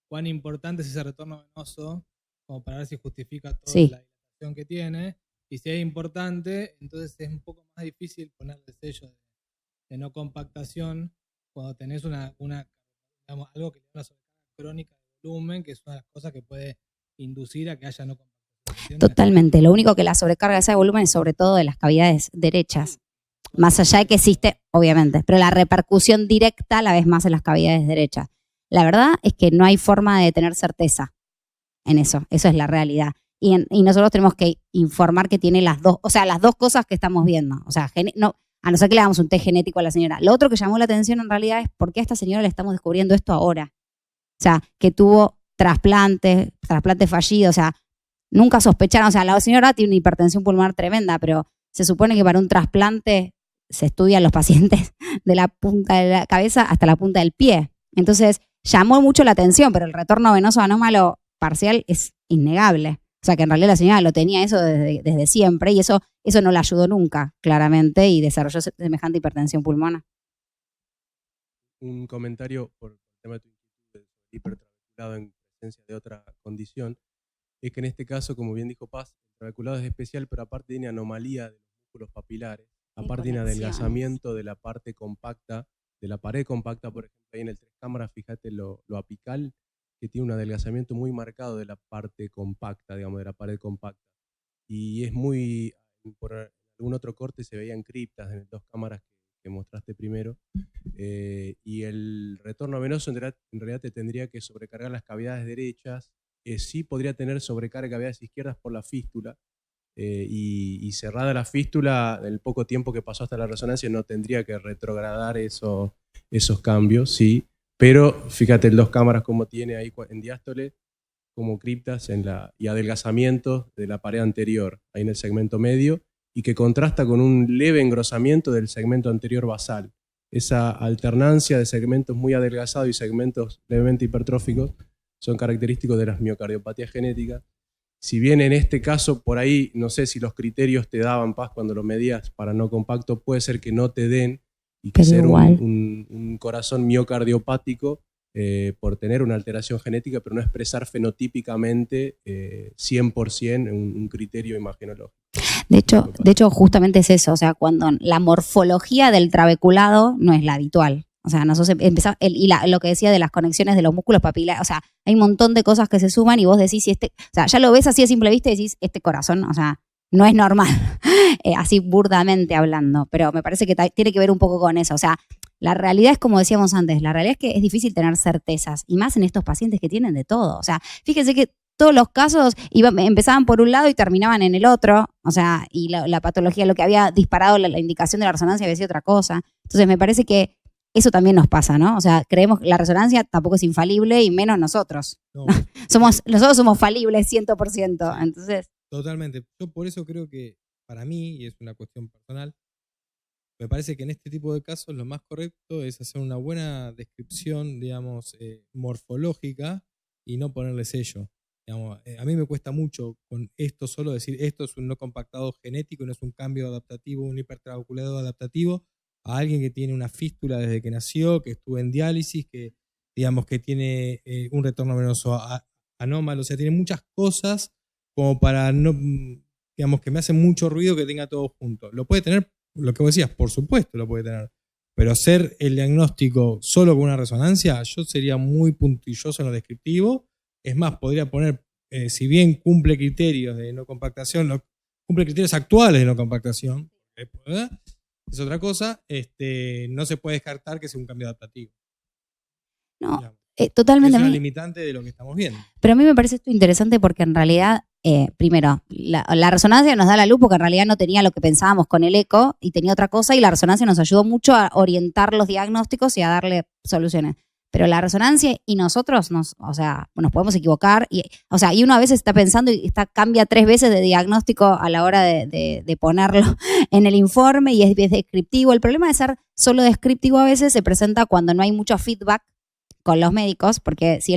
cuán importante es ese retorno venoso, como para ver si justifica toda Sí. la dilatación que tiene. Y si es importante, entonces es un poco más difícil ponerle el sello de no compactación cuando tenés digamos, algo que tiene una sobrecarga crónica de volumen, que es una de las cosas que puede inducir a que haya no compactación. ¿Entiendes? Totalmente. Lo único que la sobrecarga de ese volumen es sobre todo de las cavidades derechas. Más allá de que existe, obviamente, pero la repercusión directa la ves más en las cavidades derechas. La verdad es que no hay forma de tener certeza en eso. Eso es la realidad. Y nosotros tenemos que informar que tiene las dos cosas que estamos viendo. O sea, a no ser que le hagamos un test genético a la señora. Lo otro que llamó la atención en realidad es por qué a esta señora le estamos descubriendo esto ahora. O sea, que tuvo trasplante fallido. O sea, nunca sospecharon. O sea, la señora tiene una hipertensión pulmonar tremenda, pero se supone que para un trasplante se estudian los pacientes de la punta de la cabeza hasta la punta del pie. Entonces, llamó mucho la atención, pero el retorno venoso anómalo parcial es innegable. O sea, que en realidad la señora lo tenía eso desde siempre y eso no la ayudó nunca, claramente, y desarrolló semejante hipertensión pulmonar. Un comentario por el tema de tu inquietud del hipertrabeculado en presencia de otra condición, es que en este caso, como bien dijo Paz, el trabeculado es especial, pero aparte tiene anomalía de los músculos papilares, aparte tiene adelgazamiento de la parte compacta, de la pared compacta, por ejemplo, ahí en el 3 cámaras, fíjate lo apical, que tiene un adelgazamiento muy marcado de la parte compacta, digamos, de la pared compacta. Y es muy, por algún otro corte se veían criptas en las 2 cámaras que mostraste primero, y el retorno venoso en realidad te tendría que sobrecargar las cavidades derechas, sí podría tener sobrecarga de cavidades izquierdas por la fístula, y cerrada la fístula, el poco tiempo que pasó hasta la resonancia no tendría que retrogradar esos cambios, sí. Pero fíjate el 2 cámaras como tiene ahí en diástole, como criptas y adelgazamientos de la pared anterior, ahí en el segmento medio, y que contrasta con un leve engrosamiento del segmento anterior basal. Esa alternancia de segmentos muy adelgazados y segmentos levemente hipertróficos son característicos de las miocardiopatías genéticas. Si bien en este caso, por ahí, no sé si los criterios te daban, Paz, cuando lo medías para no compacto, puede ser que no te den, y que ser un corazón miocardiopático por tener una alteración genética, pero no expresar fenotípicamente 100% un criterio imagenológico. De hecho, justamente es eso. O sea, cuando la morfología del trabeculado no es la habitual. O sea, nosotros empezamos, lo que decía de las conexiones de los músculos papilares, o sea, hay un montón de cosas que se suman y vos decís, o sea, ya lo ves así a simple vista y decís, este corazón, o sea, no es normal, así burdamente hablando, pero me parece que tiene que ver un poco con eso. O sea, la realidad es como decíamos antes, la realidad es que es difícil tener certezas, y más en estos pacientes que tienen de todo. O sea, fíjense que todos los casos empezaban por un lado y terminaban en el otro, o sea, y la patología, lo que había disparado la indicación de la resonancia había sido otra cosa. Entonces me parece que eso también nos pasa, ¿no? O sea, creemos que la resonancia tampoco es infalible, y menos nosotros. No. Nosotros somos falibles 100%, entonces... Totalmente. Yo por eso creo que para mí, y es una cuestión personal, me parece que en este tipo de casos lo más correcto es hacer una buena descripción, digamos, morfológica, y no ponerle sello. Digamos, a mí me cuesta mucho con esto solo decir esto es un no compactado genético, no es un cambio adaptativo, un hipertrabeculado adaptativo, a alguien que tiene una fístula desde que nació, que estuvo en diálisis, que digamos que tiene un retorno venoso anómalo, o sea, tiene muchas cosas como para no, digamos, que me hace mucho ruido que tenga todo junto. Lo puede tener, lo que vos decías, por supuesto lo puede tener, pero hacer el diagnóstico solo con una resonancia, yo sería muy puntilloso en lo descriptivo. Es más, podría poner, si bien cumple criterios de no compactación, cumple criterios actuales de no compactación, es otra cosa, no se puede descartar que sea un cambio adaptativo. No, totalmente. Es una limitante de lo que estamos viendo. Pero a mí me parece esto interesante porque en realidad, primero, la resonancia nos da la luz porque en realidad no tenía lo que pensábamos con el eco y tenía otra cosa, y la resonancia nos ayudó mucho a orientar los diagnósticos y a darle soluciones. Pero la resonancia y nosotros nos podemos equivocar. Y uno a veces está pensando y cambia 3 veces de diagnóstico a la hora de ponerlo en el informe y es descriptivo. El problema de ser solo descriptivo a veces se presenta cuando no hay mucho feedback con los médicos, porque si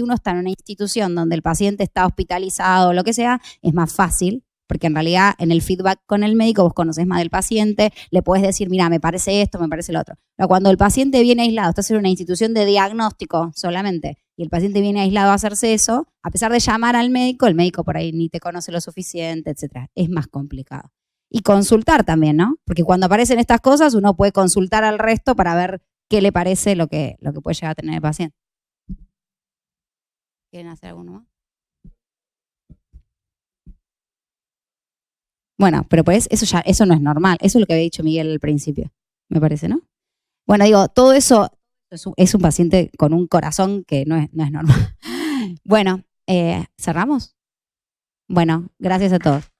uno está en una institución donde el paciente está hospitalizado o lo que sea, es más fácil. Porque en realidad en el feedback con el médico vos conocés más del paciente, le podés decir, mira, me parece esto, me parece lo otro. Pero cuando el paciente viene aislado, estás en una institución de diagnóstico solamente, y el paciente viene aislado a hacerse eso, a pesar de llamar al médico, el médico por ahí ni te conoce lo suficiente, etcétera. Es más complicado. Y consultar también, ¿no? Porque cuando aparecen estas cosas, uno puede consultar al resto para ver qué le parece lo que puede llegar a tener el paciente. ¿Quieren hacer alguno más? Bueno, pero pues eso no es normal. Eso es lo que había dicho Miguel al principio, me parece, ¿no? Bueno, digo, todo eso es un paciente con un corazón que no es normal. Bueno, ¿cerramos? Bueno, gracias a todos.